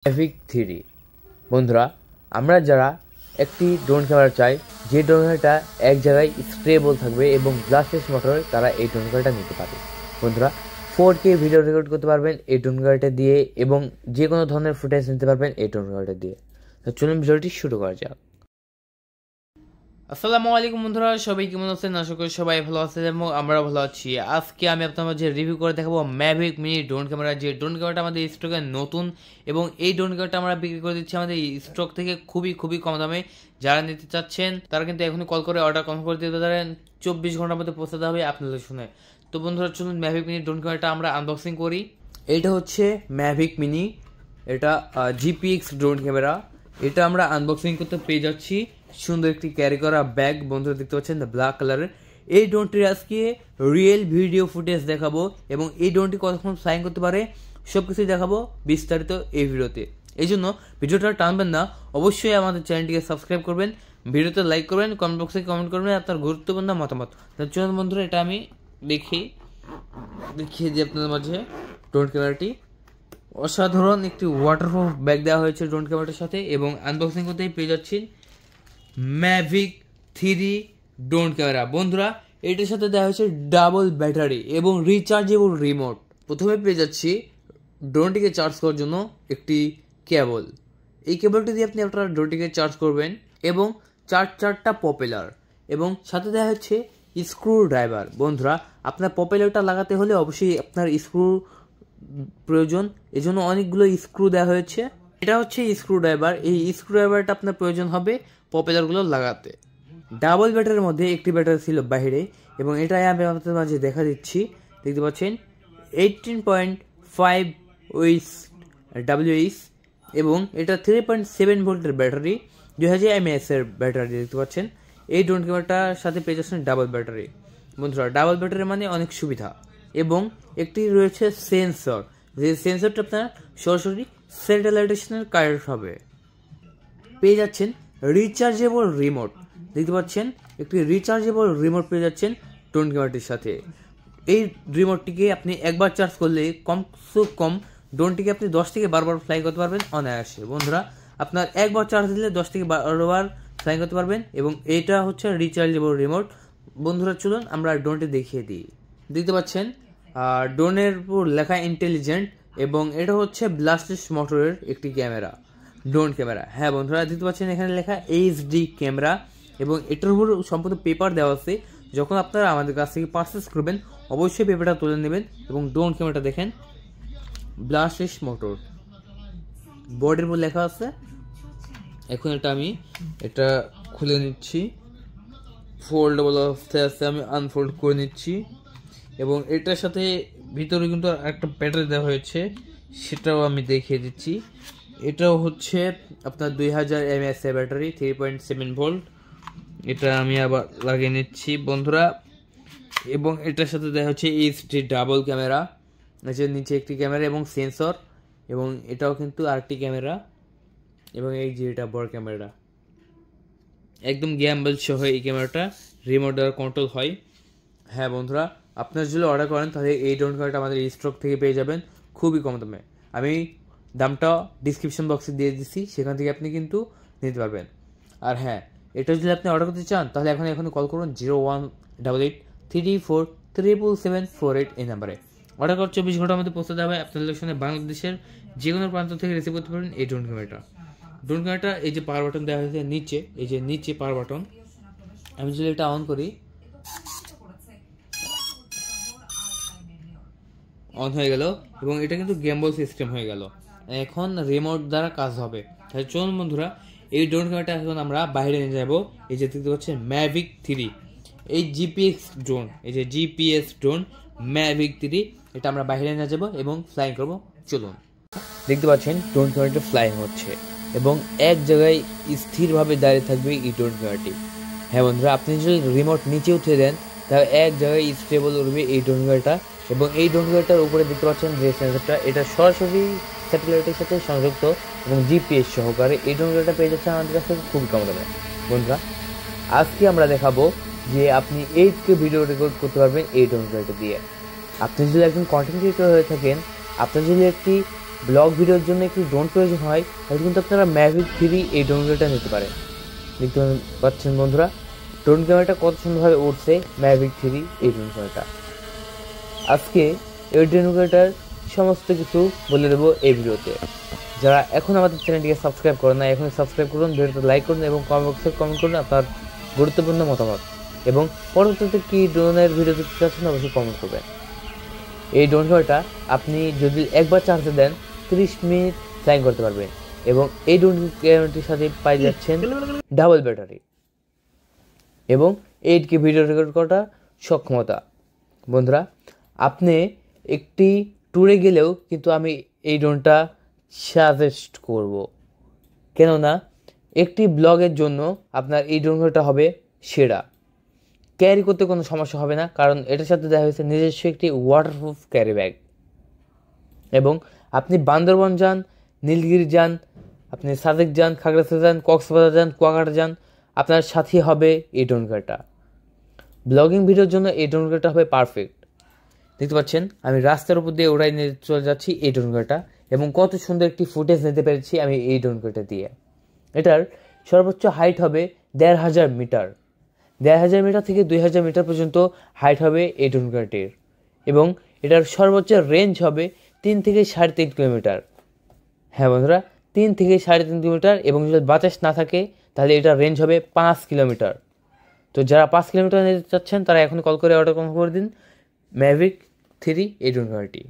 Mavic 3 বন্ধুরা, আমরা যারা একটি ড্রোন ক্যামেরা চাই, যে ড্রোন ক্যামেরাটা এক জায়গায় স্টেবল থাকবে এবং ব্লাস্টলেস মোটর, তারা এই ড্রোন ক্যামেরাটা নিতে পারে। বন্ধুরা, 4K ভিডিও রেকর্ড করতে পারবেন এই ড্রোন ক্যামেরাটা দিয়ে এবং যে কোনো ধরনের ফুটেজ নিতে পারবেন এই ড্রোন ক্যামেরাটা দিয়ে। তো চলুন ভিডিওটি শুরু করা যাক। আসসালামু আলাইকুম বন্ধুরা, সবাই কেমন আছেন? আশা করি সবাই ভালো আছেন এবং আমরা ভালো আছি। আজকে আমি আপনার মাঝে রিভিউ করে দেখাবো ম্যাভিক মিনি ড্রোন ক্যামেরা। যে ড্রোন ক্যামেরাটা আমাদের স্টকে নতুন এবং এই ড্রোন ক্যামেরাটা আমরা বিক্রি করে দিচ্ছি আমাদের স্টক থেকে খুবই কম দামে। যারা নিতে চাচ্ছেন তারা কিন্তু এখনই কল করে অর্ডার কনফার্ম করে দিতে পারেন। 24 ঘন্টার মধ্যে পৌঁছাতে হবে আপনাদের শুনে। তো বন্ধুরা, চলুন ম্যাভিক মিনি ড্রোন ক্যামেরাটা আমরা আনবক্সিং করি। এইটা হচ্ছে ম্যাভিক মিনি, এটা GPX ড্রোন ক্যামেরা। এটা আমরা আনবক্সিং করতে পেয়ে যাচ্ছি সুন্দর একটি ক্যারি করা ব্যাগ। বন্ধুরা দেখতে পাচ্ছেন ব্ল্যাক কালারের। এই ড্রোনটির আজকে রিয়েল ভিডিও ফুটেজ দেখাবো এবং এই ড্রোনটি কতক্ষণ ফ্লাইং করতে পারে সব কিছুই দেখাবো বিস্তারিত এই ভিডিওতে। এই জন্য ভিডিওটা টানবেন না, অবশ্যই আমাদের চ্যানেলটিকে সাবস্ক্রাইব করবেন, ভিডিওতে লাইক করবেন, কমেন্ট বক্সে কমেন্ট করবেন আপনার গুরুত্বপূর্ণ মতামত। চলুন বন্ধুরা, এটা আমি দেখিয়ে দিই আপনাদের মাঝে। ড্রোন ক্যামেরাটি অসাধারণ একটি ওয়াটারপ্রুফ ব্যাগ দেওয়া হয়েছে ড্রোন ক্যামেরাটার সাথে এবং আনবক্সিং করতেই পেয়ে যাচ্ছেন ম্যাভিক 3 ড্রোন ক্যামেরা। বন্ধুরা, এটার সাথে দেওয়া হয়েছে ডাবল ব্যাটারি এবং রিচার্জেবল রিমোট। প্রথমে পেয়ে যাচ্ছি ড্রোনটিকে চার্জ করার জন্য একটি কেবল। এই কেবলটি দিয়ে আপনি আপনার ড্রোনটিকে চার্জ করবেন এবং চারটা পপুলার এবং সাথে দেওয়া হচ্ছে স্ক্রু ড্রাইভার। বন্ধুরা, আপনার পপুলারটা লাগাতে হলে অবশ্যই আপনার স্ক্রু প্রয়োজন, এজন্য অনেকগুলো স্ক্রু দেওয়া হয়েছে। এটা হচ্ছে স্ক্রু ড্রাইভার। এই স্ক্রু ড্রাইভারটা আপনার প্রয়োজন হবে পপুলারগুলো লাগাতে। ডাবল ব্যাটারির মধ্যে একটি ব্যাটারি ছিল বাইরে এবং এটাই আমি আপনাদের মাঝে দেখা দিচ্ছি। দেখতে পাচ্ছেন 18.5 WH এবং এটা 3.7 ভোল্টের ব্যাটারি, 2000 mAh এর ব্যাটারি দেখতে পাচ্ছেন। এই ড্রোন ক্যামেরাটার সাথে পেয়ে যাচ্ছেন ডাবল ব্যাটারি। বন্ধুরা, ডাবল ব্যাটারি মানে অনেক সুবিধা এবং একটি রয়েছে সেন্সর, যে সেন্সরটা আপনার সরাসরি স্যাটেলাইটেশনের কানেক্ট হবে। পেয়ে যাচ্ছেন রিচার্জেবল রিমোট, দেখতে পাচ্ছেন একটি রিচার্জেবল রিমোট পেয়ে যাচ্ছেন ড্রোন ক্যামেরাটির সাথে। এই রিমোটটিকে আপনি একবার চার্জ করলে কমসে কম ড্রোনটিকে আপনি 10 থেকে 12 বার ফ্লাই করতে পারবেন অনায়াসে। বন্ধুরা, আপনার একবার চার্জ দিলে 10 থেকে 12 বার ফ্লাই করতে পারবেন এবং এটা হচ্ছে রিচার্জেবল রিমোট। বন্ধুরা, চলুন আমরা ড্রোনটি দেখিয়ে দিই। দেখতে পাচ্ছেন ড্রোনের উপর লেখা ইন্টেলিজেন্ট এবং এটা হচ্ছে ব্লাস্টলেস মোটরের একটি ক্যামেরা, ড্রোন ক্যামেরা। হ্যাঁ বন্ধুরা, দেখতে পাচ্ছেন এখানে লেখা HD ক্যামেরা এবং এটার উপর সম্পূর্ণ পেপার দেওয়া আছে। যখন আপনারা আমাদের কাছ থেকে পারচেস করবেন অবশ্যই পেপারটা তুলে নেবেন এবং ড্রোন ক্যামেরাটা দেখেন ব্লাস্টলেস মোটর, বোর্ডের উপর লেখা আছে। এখন আমি এটা খুলে নিচ্ছি, ফোল্ডেবল অবস্থায় আছে, আমি আনফোল্ড করে নিচ্ছি এবং এটার সাথে ভিতরে কিন্তু একটা ব্যাটারি দেওয়া হয়েছে, সেটাও আমি দেখিয়ে দিচ্ছি। এটাও হচ্ছে আপনার 2000 mAh এর ব্যাটারি, 3.7 ভোল্ট। এটা আমি আবার লাগিয়ে নিচ্ছি বন্ধুরা এবং এটার সাথে দেখা হচ্ছে HD ডাবল ক্যামেরা, নিচে একটি ক্যামেরা এবং সেন্সর এবং এটাও কিন্তু আরেকটি ক্যামেরা এবং এই যে এটা বড় ক্যামেরা, একদম গ্যাম্বল সহ এই ক্যামেরাটা রিমোট দ্বারা কন্ট্রোল হয়। হ্যাঁ বন্ধুরা, আপনারা যদি অর্ডার করেন তাহলে এই ড্রোন ক্যামেরাটা আমাদের স্টক থেকে পেয়ে যাবেন খুবই কম দামে। আমি দামটা ডিসক্রিপশন বক্সে দিয়ে দিচ্ছি, সেখান থেকে আপনি কিন্তু নিতে পারবেন। আর হ্যাঁ, এটা যদি আপনি অর্ডার করতে চান তাহলে এখন কল করুন 018834774748 এই নাম্বারে। অর্ডার করার 24 ঘন্টার মধ্যে পৌঁছাতে হবে আপনাদের লোকেশনে। বাংলাদেশের যে কোনো প্রান্ত থেকে রিসিভ করতে পারেন এই ড্রোন ক্যামেরাটা। ড্রোন ক্যামেরাটা এই যে পাওয়ার বাটন দেওয়া হয়েছে নিচে, এই যে নিচে পাওয়ার বাটন, আমি যদি এটা অন করি অন হয়ে গেল এবং এটা কিন্তু গেমবল সিস্টেম হয়ে গেল। এখন রিমোট দ্বারা কাজ হবে। তাহলে চলুন বন্ধুরা, এই ড্রোন ক্যামেরাটা এখন আমরা বাইরে নিয়ে যাব। এই যে দেখতে পাচ্ছেন ম্যাভিক 3, এই GPX ড্রোন, এই যে GPS ড্রোন ম্যাভিক 3, এটা আমরা বাইরে নিয়ে যাব এবং ফ্লাইং করব। চলুন, দেখতে পাচ্ছেন ড্রোন ক্যামেরাটা ফ্লাইং হচ্ছে এবং এক জায়গায় স্থিরভাবে দাঁড়িয়ে থাকবে এই ড্রোন ক্যামেরাটি। হ্যাঁ বন্ধুরা, আপনি যদি রিমোট নিচে উঠিয়ে দেন তাহলে এক জায়গায় স্টেবল উঠবে এই ড্রোন ক্যামেরাটা এবং এই ড্রোন ক্যামেরাটার উপরে দেখতে পাচ্ছেন যে সেন্সরটা, এটা সরাসরি স্যাটেলাইটের সাথে সংযুক্ত এবং GPS সহকারে এই ড্রোন ক্যামেরাটা পেয়ে যাচ্ছে আমাদের কাছে খুবই কম দামে। বন্ধুরা, আজকে আমরা দেখাবো যে আপনি 8K ভিডিও রেকর্ড করতে পারবেন এই ড্রোন ক্যামেরাটা দিয়ে। আপনি যদি একজন কন্টেন্ট ক্রিয়েটর হয়ে থাকেন, আপনার যদি একটি ব্লগ ভিডিওর জন্য একটি ড্রোন প্রয়োজন হয়, তাহলে কিন্তু আপনারা ম্যাভিক 3 এই ড্রোন ক্যামেরাটা নিতে পারেন। দেখতে পাচ্ছেন বন্ধুরা ড্রোন ক্যামেরাটা কত সুন্দরভাবে উঠছে, ম্যাভিক 3 এই ড্রোন ক্যামেরাটা। আজকে এই ড্রোন ক্যামেরাটার সমস্ত কিছু বলে দেবো এই ভিডিওতে। যারা এখন আমাদের চ্যানেলটিকে সাবস্ক্রাইব করেন না, এখন সাবস্ক্রাইব করুন, ভিডিওতে লাইক করুন এবং কমেন্ট বক্সে কমেন্ট করুন আপনার গুরুত্বপূর্ণ মতামত, এবং পরবর্তীতে কী ড্রোনের ভিডিও দেখতে চাচ্ছেন অবশ্যই কমেন্ট করবেন। এই ড্রোন ক্যামেরাটা আপনি যদি একবার চার্জে দেন 30 মিনিট ফ্লাইং করতে পারবেন, এবং এই ড্রোন ক্যামেরাটির সাথে পাই যাচ্ছেন ডাবল ব্যাটারি এবং 8K ভিডিও রেকর্ড করার সক্ষমতা। বন্ধুরা আপনি একটি ট্যুরে গেলেও কিন্তু আমি এই ড্রোনটা সাজেস্ট করব, কেননা একটি ব্লগের জন্য আপনার এই ড্রোন ক্যামেরাটা হবে সেরা। ক্যারি করতে কোনো সমস্যা হবে না, কারণ এটার সাথে দেওয়া হয়েছে নিজস্ব একটি ওয়াটারপ্রুফ ক্যারি ব্যাগ। এবং আপনি বান্দরবন যান, নীলগিরি যান, আপনি সাজেক যান, খাগড়াছড়ি যান, কক্সবাজার যান, কুয়াকাটা যান, আপনার সাথে হবে এই ড্রোন ক্যামেরাটা। ব্লগিং ভিডিওর জন্য এই ড্রোন ক্যামেরাটা হবে পারফেক্ট। দেখতে পাচ্ছেন আমি রাস্তার উপর দিয়ে ওড়াই নিয়ে চলে যাচ্ছি এই ড্রোন ক্যামেরাটা, এবং কত সুন্দর একটি ফুটেজ নিতে পেরেছি আমি এই ড্রোন ক্যামেরাটা দিয়ে। এটার সর্বোচ্চ হাইট হবে 1500 মিটার। 1500 মিটার থেকে 2000 মিটার পর্যন্ত হাইট হবে এই ড্রোন ক্যামেরাটির, এবং এটার সর্বোচ্চ রেঞ্জ হবে 3 থেকে 3.5 কিলোমিটার। হ্যাঁ বন্ধুরা, 3 থেকে 3.5 কিলোমিটার, এবং যদি বাতাস না থাকে তাহলে এটার রেঞ্জ হবে 5 কিলোমিটার। তো যারা 5 কিলোমিটার নিতে চাচ্ছেন তারা এখন কল করে অর্ডার কনফার্ম করে দিন ম্যাভিক 3 এই ড্রোন ক্যামেরাটি।